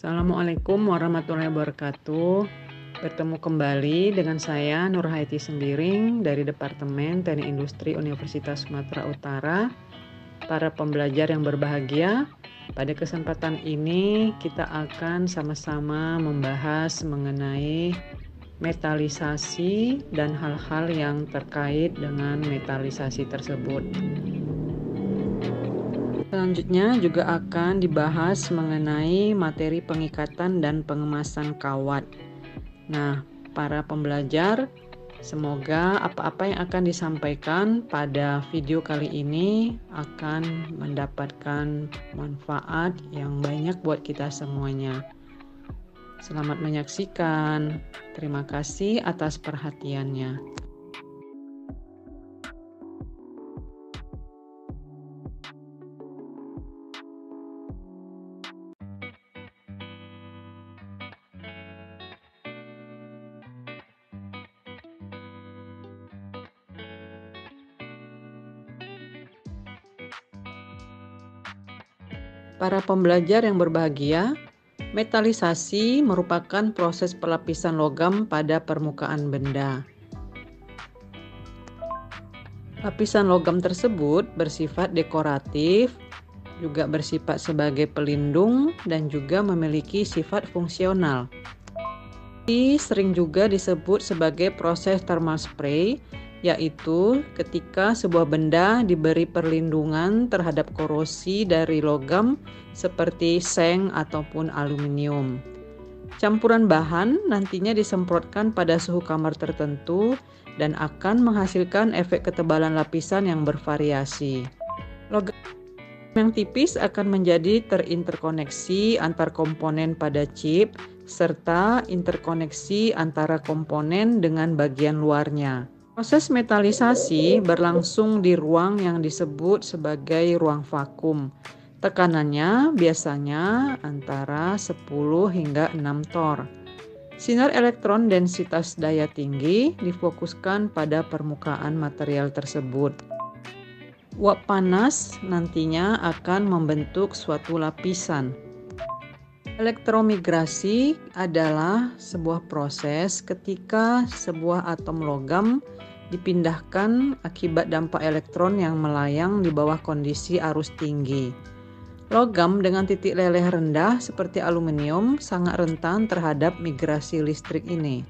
Assalamualaikum warahmatullahi wabarakatuh. Bertemu kembali dengan saya Nurhaiti Sembiring dari Departemen Teknik Industri Universitas Sumatera Utara. Para pembelajar yang berbahagia, pada kesempatan ini kita akan sama-sama membahas mengenai metalisasi dan hal-hal yang terkait dengan metalisasi tersebut. Selanjutnya juga akan dibahas mengenai materi pengikatan dan pengemasan kawat. Nah, para pembelajar, semoga apa-apa yang akan disampaikan pada video kali ini akan mendapatkan manfaat yang banyak buat kita semuanya. Selamat menyaksikan. Terima kasih atas perhatiannya. Para pembelajar yang berbahagia, metalisasi merupakan proses pelapisan logam pada permukaan benda. Lapisan logam tersebut bersifat dekoratif, juga bersifat sebagai pelindung, dan juga memiliki sifat fungsional. Ini sering juga disebut sebagai proses thermal spray, yaitu ketika sebuah benda diberi perlindungan terhadap korosi dari logam seperti seng ataupun aluminium. Campuran bahan nantinya disemprotkan pada suhu kamar tertentu dan akan menghasilkan efek ketebalan lapisan yang bervariasi. Logam yang tipis akan menjadi terinterkoneksi antar komponen pada chip serta interkoneksi antara komponen dengan bagian luarnya. Proses metalisasi berlangsung di ruang yang disebut sebagai ruang vakum. Tekanannya biasanya antara 10 hingga 6 torr. Sinar elektron densitas daya tinggi difokuskan pada permukaan material tersebut. Uap panas nantinya akan membentuk suatu lapisan. Elektromigrasi adalah sebuah proses ketika sebuah atom logam dipindahkan akibat dampak elektron yang melayang di bawah kondisi arus tinggi. Logam dengan titik leleh rendah seperti aluminium sangat rentan terhadap migrasi listrik ini.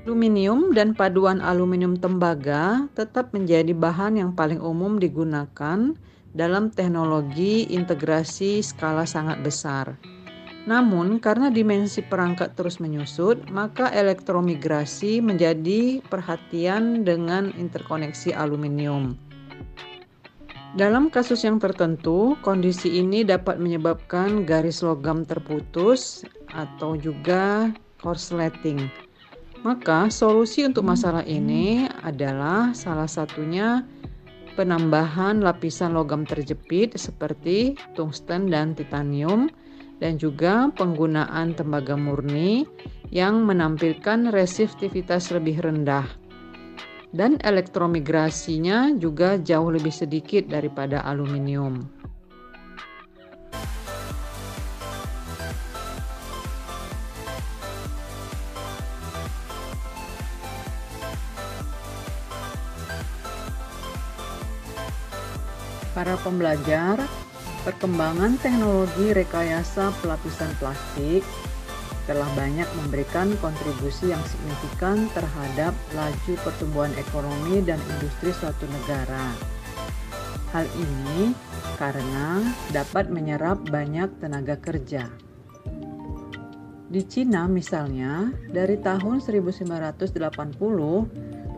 Aluminium dan paduan aluminium tembaga tetap menjadi bahan yang paling umum digunakan dalam teknologi integrasi skala sangat besar. Namun, karena dimensi perangkat terus menyusut, maka elektromigrasi menjadi perhatian dengan interkoneksi aluminium. Dalam kasus yang tertentu, kondisi ini dapat menyebabkan garis logam terputus atau juga korsleting. Maka, solusi untuk masalah ini adalah salah satunya penambahan lapisan logam terjepit seperti tungsten dan titanium, dan juga penggunaan tembaga murni yang menampilkan resisitivitas lebih rendah. Dan elektromigrasinya juga jauh lebih sedikit daripada aluminium. Para pembelajar, perkembangan teknologi rekayasa pelapisan plastik telah banyak memberikan kontribusi yang signifikan terhadap laju pertumbuhan ekonomi dan industri suatu negara. Hal ini karena dapat menyerap banyak tenaga kerja. Di Cina misalnya, dari tahun 1980,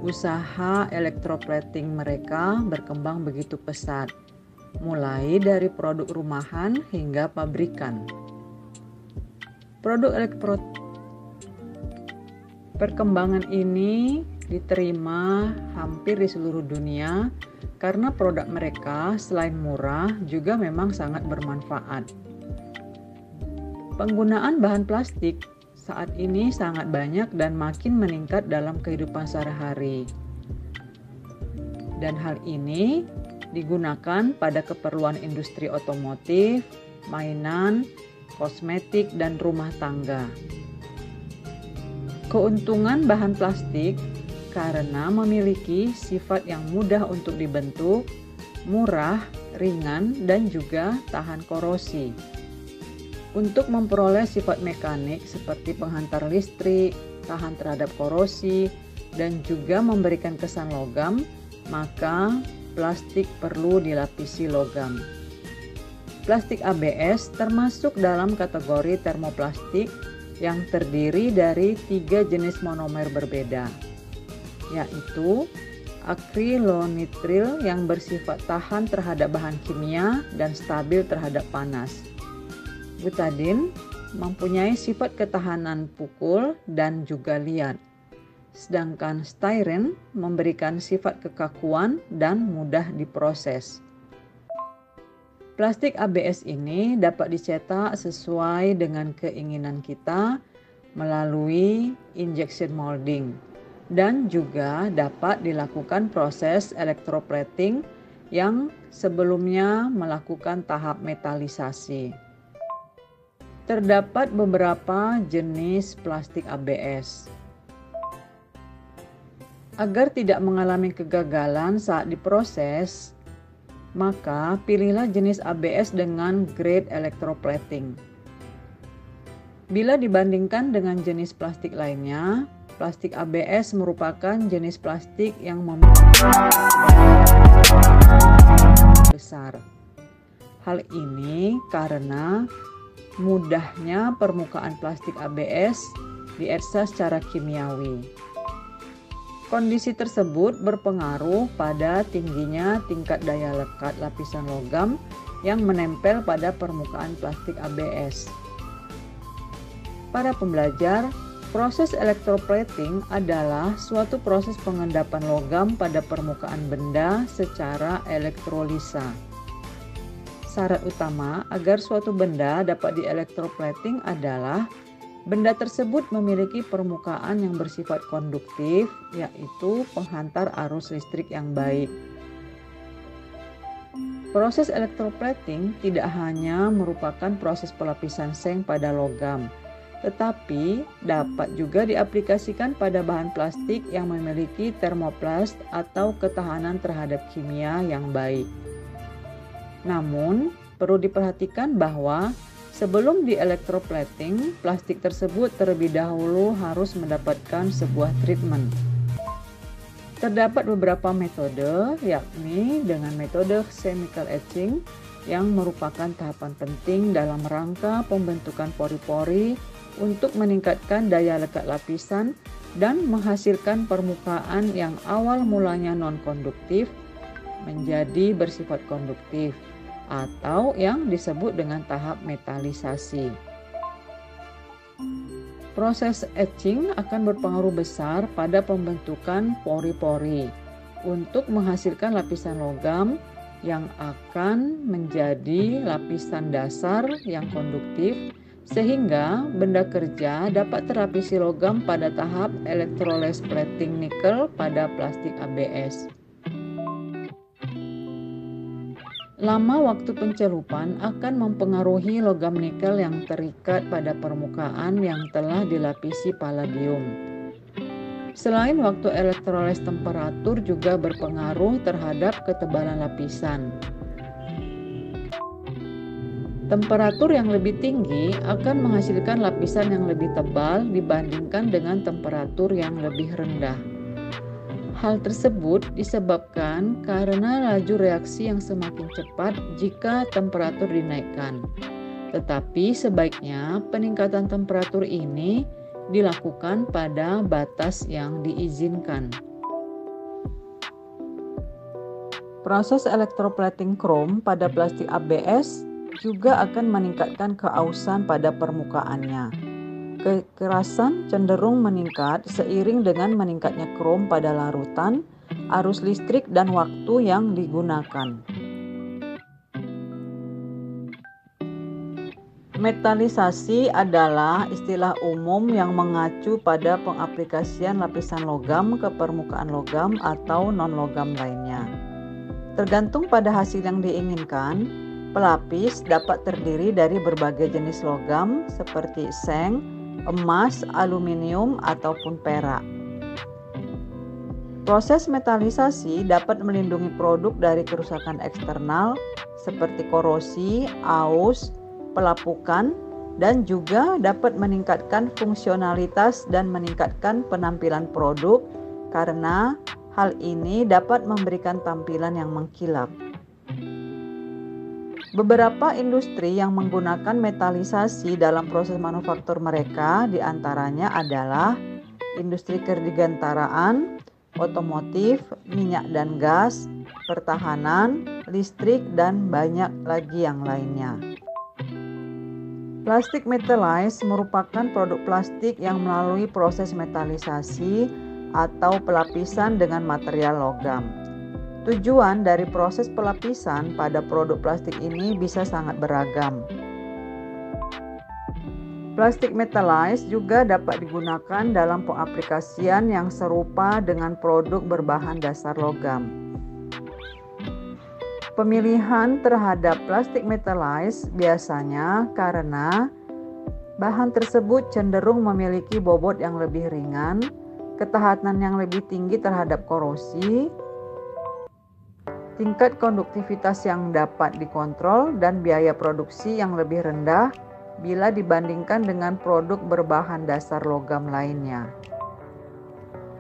usaha elektroplating mereka berkembang begitu pesat, mulai dari produk rumahan hingga pabrikan. Perkembangan ini diterima hampir di seluruh dunia karena produk mereka selain murah juga memang sangat bermanfaat. Penggunaan bahan plastik saat ini sangat banyak dan makin meningkat dalam kehidupan sehari-hari. Dan hal ini digunakan pada keperluan industri otomotif, mainan, kosmetik, dan rumah tangga. Keuntungan bahan plastik karena memiliki sifat yang mudah untuk dibentuk, murah, ringan, dan juga tahan korosi. Untuk memperoleh sifat mekanik seperti penghantar listrik, tahan terhadap korosi, dan juga memberikan kesan logam, maka plastik perlu dilapisi logam. Plastik ABS termasuk dalam kategori termoplastik yang terdiri dari 3 jenis monomer berbeda, yaitu akrilonitril yang bersifat tahan terhadap bahan kimia dan stabil terhadap panas. Butadin mempunyai sifat ketahanan pukul dan juga liat. Sedangkan styren memberikan sifat kekakuan dan mudah diproses. Plastik ABS ini dapat dicetak sesuai dengan keinginan kita melalui injection molding dan juga dapat dilakukan proses electroplating yang sebelumnya melakukan tahap metalisasi. Terdapat beberapa jenis plastik ABS. Agar tidak mengalami kegagalan saat diproses, maka pilihlah jenis ABS dengan grade electroplating. Bila dibandingkan dengan jenis plastik lainnya, plastik ABS merupakan jenis plastik yang memiliki besar. Hal ini karena mudahnya permukaan plastik ABS dietsa secara kimiawi. Kondisi tersebut berpengaruh pada tingginya tingkat daya lekat lapisan logam yang menempel pada permukaan plastik ABS. Para pembelajar, proses electroplating adalah suatu proses pengendapan logam pada permukaan benda secara elektrolisa. Syarat utama agar suatu benda dapat di-electroplating adalah benda tersebut memiliki permukaan yang bersifat konduktif, yaitu penghantar arus listrik yang baik. Proses electroplating tidak hanya merupakan proses pelapisan seng pada logam, tetapi dapat juga diaplikasikan pada bahan plastik yang memiliki termoplast atau ketahanan terhadap kimia yang baik. Namun, perlu diperhatikan bahwa sebelum di-electroplating, plastik tersebut terlebih dahulu harus mendapatkan sebuah treatment. Terdapat beberapa metode, yakni dengan metode chemical etching yang merupakan tahapan penting dalam rangka pembentukan pori-pori untuk meningkatkan daya lekat lapisan dan menghasilkan permukaan yang awal mulanya non-konduktif menjadi bersifat konduktif, atau yang disebut dengan tahap metalisasi. Proses etching akan berpengaruh besar pada pembentukan pori-pori untuk menghasilkan lapisan logam yang akan menjadi lapisan dasar yang konduktif sehingga benda kerja dapat terlapisi logam pada tahap electrolysis plating nikel pada plastik ABS. Lama waktu pencelupan akan mempengaruhi logam nikel yang terikat pada permukaan yang telah dilapisi palladium. Selain waktu elektrolis, temperatur juga berpengaruh terhadap ketebalan lapisan. Temperatur yang lebih tinggi akan menghasilkan lapisan yang lebih tebal dibandingkan dengan temperatur yang lebih rendah. Hal tersebut disebabkan karena laju reaksi yang semakin cepat jika temperatur dinaikkan. Tetapi sebaiknya peningkatan temperatur ini dilakukan pada batas yang diizinkan. Proses electroplating krom pada plastik ABS juga akan meningkatkan keausan pada permukaannya. Kekerasan cenderung meningkat seiring dengan meningkatnya krom pada larutan, arus listrik, dan waktu yang digunakan. Metalisasi adalah istilah umum yang mengacu pada pengaplikasian lapisan logam ke permukaan logam atau non-logam lainnya. Tergantung pada hasil yang diinginkan, Pelapis dapat terdiri dari berbagai jenis logam seperti seng, emas, aluminium, ataupun perak. Proses metalisasi dapat melindungi produk dari kerusakan eksternal seperti korosi, aus, pelapukan, dan juga dapat meningkatkan fungsionalitas dan meningkatkan penampilan produk karena hal ini dapat memberikan tampilan yang mengkilap. Beberapa industri yang menggunakan metalisasi dalam proses manufaktur mereka diantaranya adalah industri kerdigantaraan, otomotif, minyak dan gas, pertahanan, listrik, dan banyak lagi yang lainnya. Plastik metalized merupakan produk plastik yang melalui proses metalisasi atau pelapisan dengan material logam. Tujuan dari proses pelapisan pada produk plastik ini bisa sangat beragam. Plastik metalized juga dapat digunakan dalam pengaplikasian yang serupa dengan produk berbahan dasar logam. Pemilihan terhadap plastik metalized biasanya karena bahan tersebut cenderung memiliki bobot yang lebih ringan, ketahanan yang lebih tinggi terhadap korosi, tingkat konduktivitas yang dapat dikontrol, dan biaya produksi yang lebih rendah bila dibandingkan dengan produk berbahan dasar logam lainnya.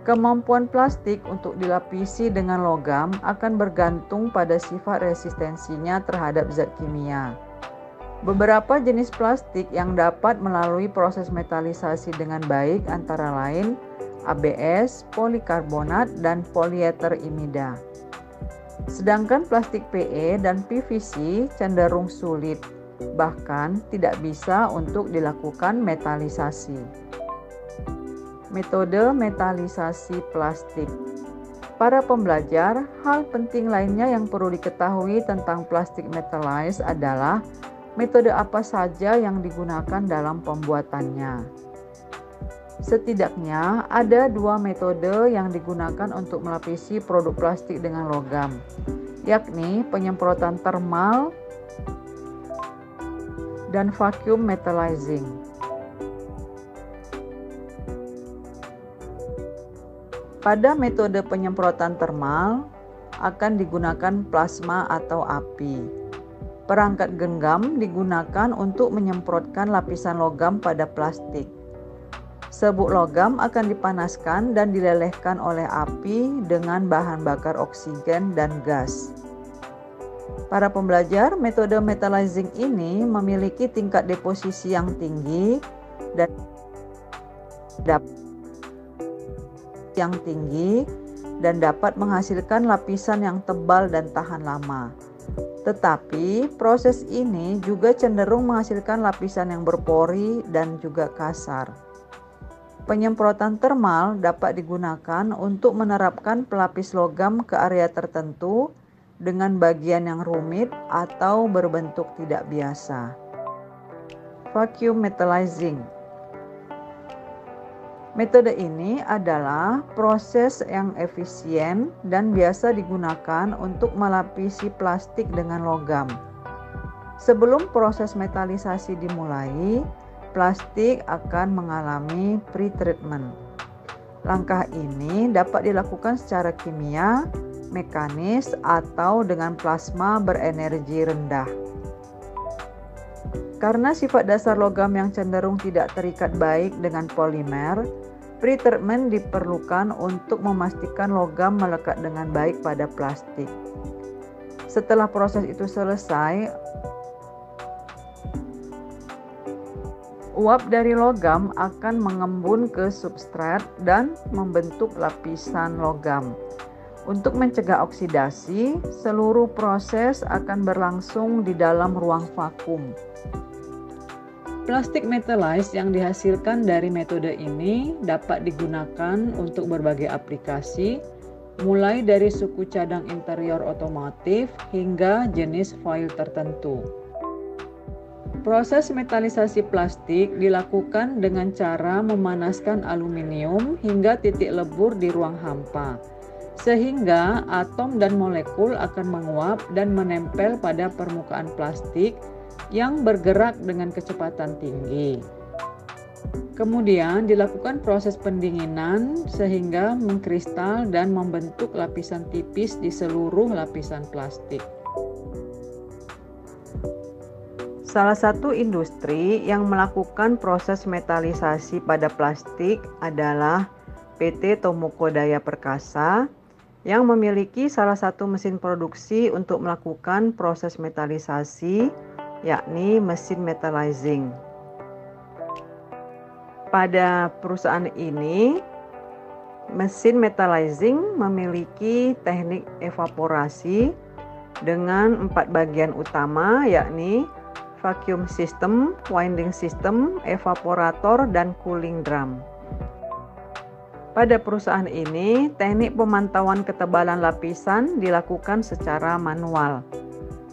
Kemampuan plastik untuk dilapisi dengan logam akan bergantung pada sifat resistensinya terhadap zat kimia. Beberapa jenis plastik yang dapat melalui proses metalisasi dengan baik antara lain ABS, polikarbonat, dan poliether imida. Sedangkan plastik PE dan PVC cenderung sulit, bahkan tidak bisa untuk dilakukan metalisasi. Metode metalisasi plastik. Para pembelajar, hal penting lainnya yang perlu diketahui tentang plastik metalized adalah metode apa saja yang digunakan dalam pembuatannya. Setidaknya ada 2 metode yang digunakan untuk melapisi produk plastik dengan logam, yakni penyemprotan termal dan vacuum metallizing. Pada metode penyemprotan termal akan digunakan plasma atau api. Perangkat genggam digunakan untuk menyemprotkan lapisan logam pada plastik. Serbuk logam akan dipanaskan dan dilelehkan oleh api dengan bahan bakar oksigen dan gas. Para pembelajar, metode metallizing ini memiliki tingkat deposisi yang tinggi dan dapat menghasilkan lapisan yang tebal dan tahan lama. Tetapi proses ini juga cenderung menghasilkan lapisan yang berpori dan juga kasar. Penyemprotan termal dapat digunakan untuk menerapkan pelapis logam ke area tertentu dengan bagian yang rumit atau berbentuk tidak biasa. Vacuum metallizing. Metode ini adalah proses yang efisien dan biasa digunakan untuk melapisi plastik dengan logam. Sebelum proses metalisasi dimulai, plastik akan mengalami pre-treatment. Langkah ini dapat dilakukan secara kimia, mekanis, atau dengan plasma berenergi rendah. Karena sifat dasar logam yang cenderung tidak terikat baik dengan polimer, pre-treatment diperlukan untuk memastikan logam melekat dengan baik pada plastik. Setelah proses itu selesai, uap dari logam akan mengembun ke substrat dan membentuk lapisan logam. Untuk mencegah oksidasi, seluruh proses akan berlangsung di dalam ruang vakum. Plastik metallized yang dihasilkan dari metode ini dapat digunakan untuk berbagai aplikasi, mulai dari suku cadang interior otomotif hingga jenis foil tertentu. Proses metalisasi plastik dilakukan dengan cara memanaskan aluminium hingga titik lebur di ruang hampa. sehingga atom dan molekul akan menguap dan menempel pada permukaan plastik yang bergerak dengan kecepatan tinggi. Kemudian dilakukan proses pendinginan sehingga mengkristal dan membentuk lapisan tipis di seluruh lapisan plastik. Salah satu industri yang melakukan proses metalisasi pada plastik adalah PT Tomoko Daya Perkasa yang memiliki salah satu mesin produksi untuk melakukan proses metalisasi, yakni mesin metallizing. Pada perusahaan ini, mesin metallizing memiliki teknik evaporasi dengan 4 bagian utama, yakni vacuum system, winding system, evaporator, dan cooling drum. Pada perusahaan ini, teknik pemantauan ketebalan lapisan dilakukan secara manual.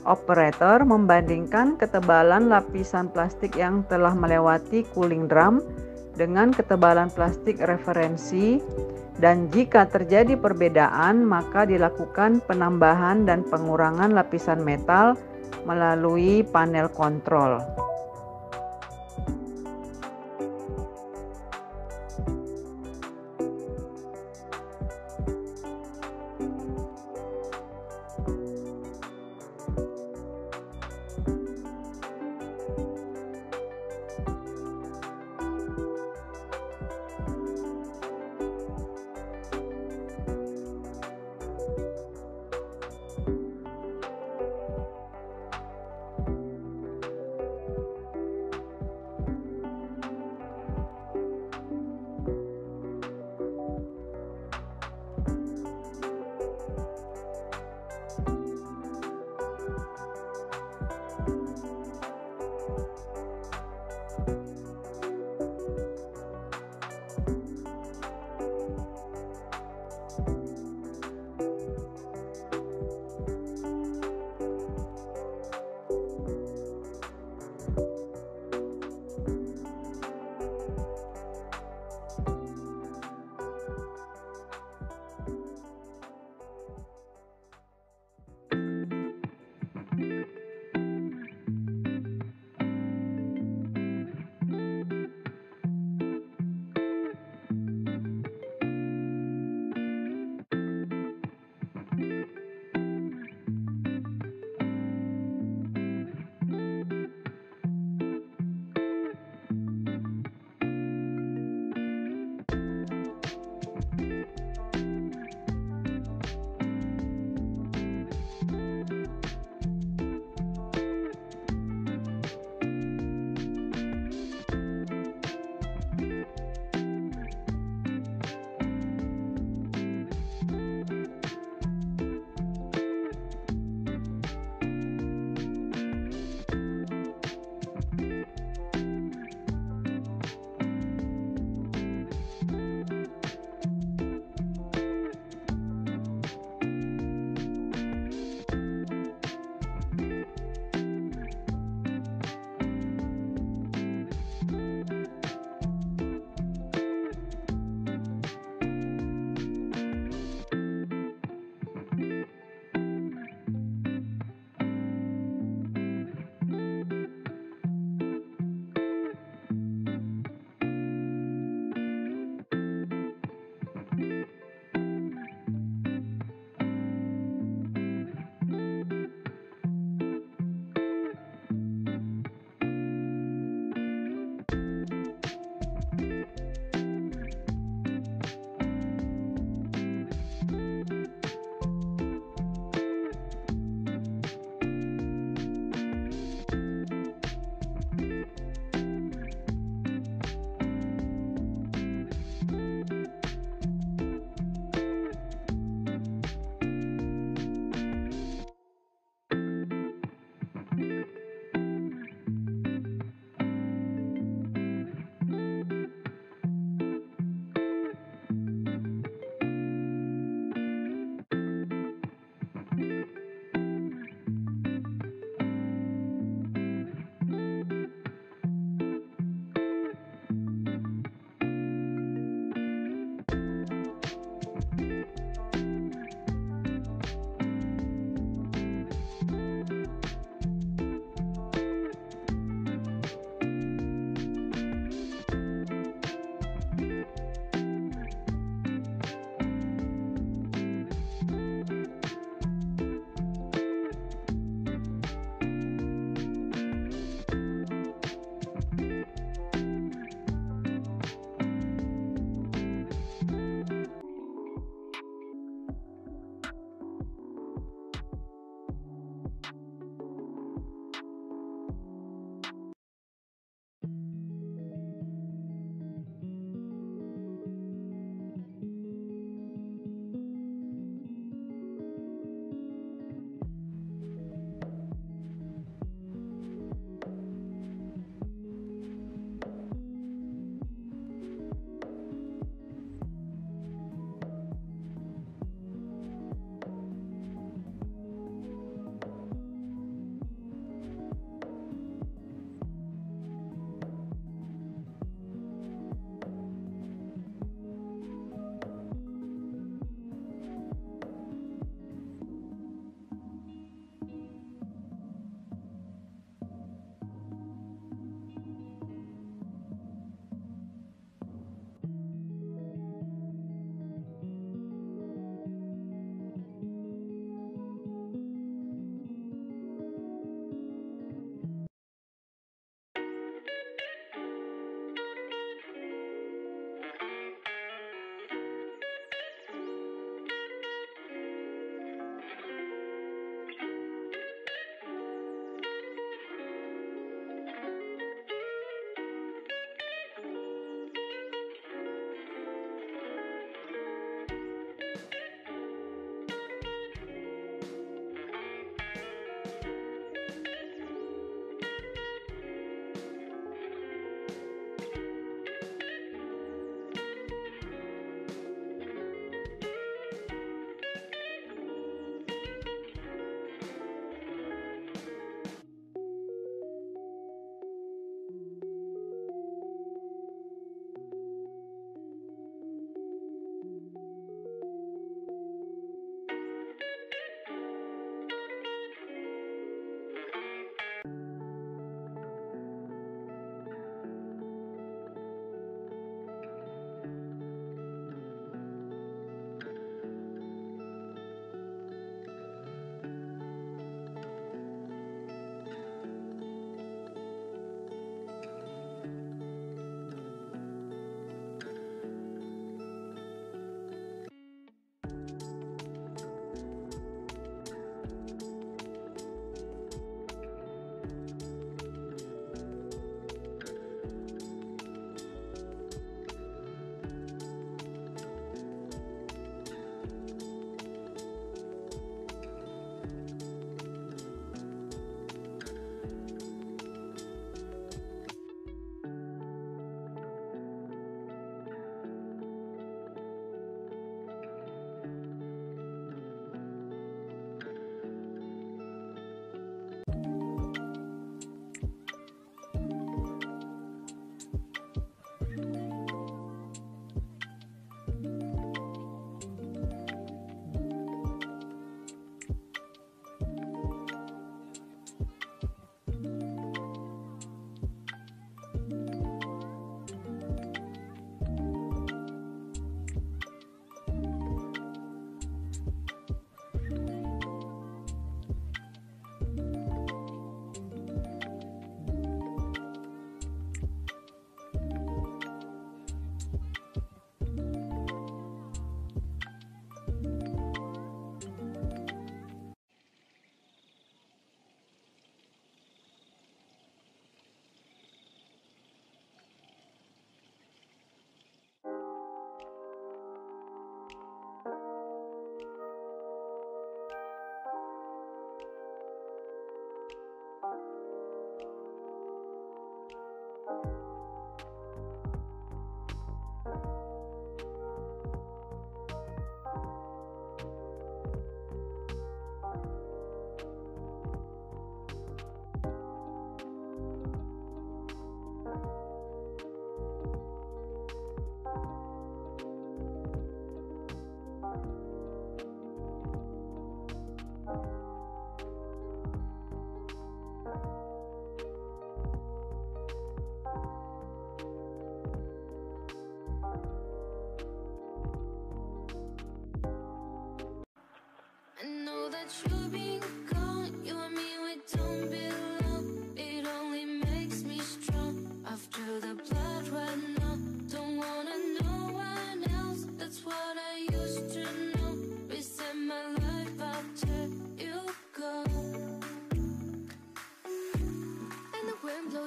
Operator membandingkan ketebalan lapisan plastik yang telah melewati cooling drum dengan ketebalan plastik referensi, dan jika terjadi perbedaan maka dilakukan penambahan dan pengurangan lapisan metal melalui panel kontrol.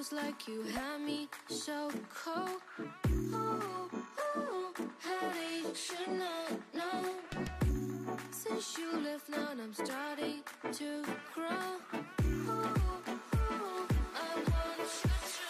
feels like you had me so cold. Ooh, ooh, hey, you should know. Since you left, now I'm starting to grow. Ooh, ooh, I want you to.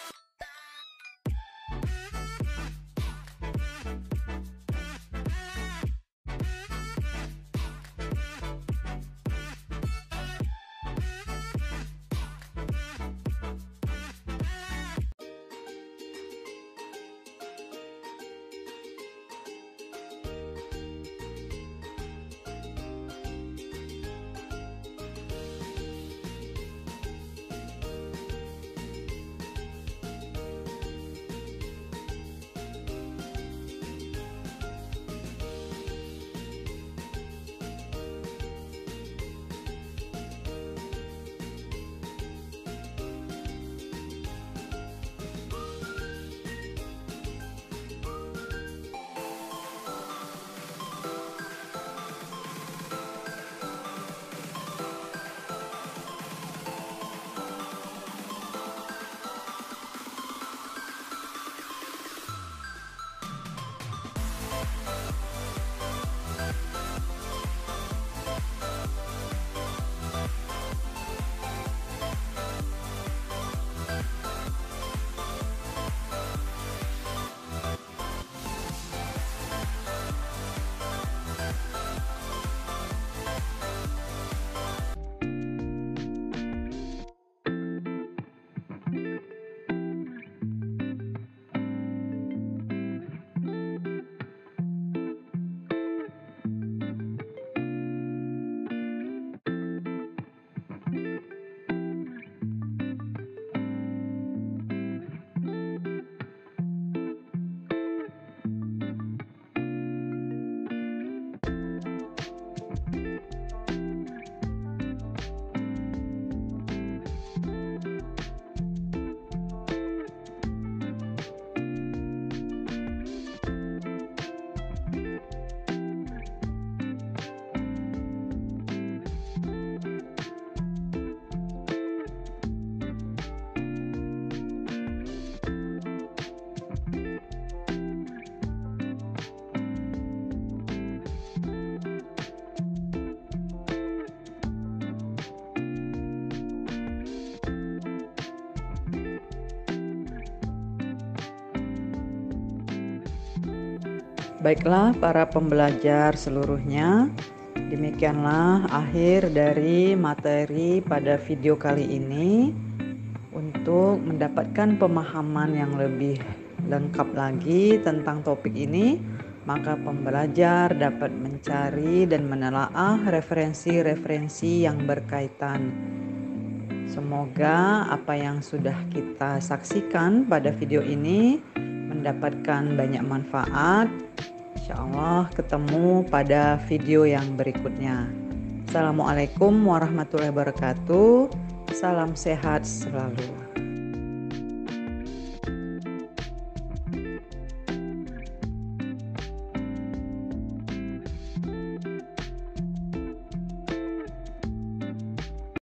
Baiklah para pembelajar seluruhnya, demikianlah akhir dari materi pada video kali ini. Untuk mendapatkan pemahaman yang lebih lengkap lagi tentang topik ini, maka pembelajar dapat mencari dan menelaah referensi-referensi yang berkaitan. Semoga apa yang sudah kita saksikan pada video ini mendapatkan banyak manfaat. Insyaallah ketemu pada video yang berikutnya. Assalamualaikum warahmatullahi wabarakatuh. Salam sehat selalu.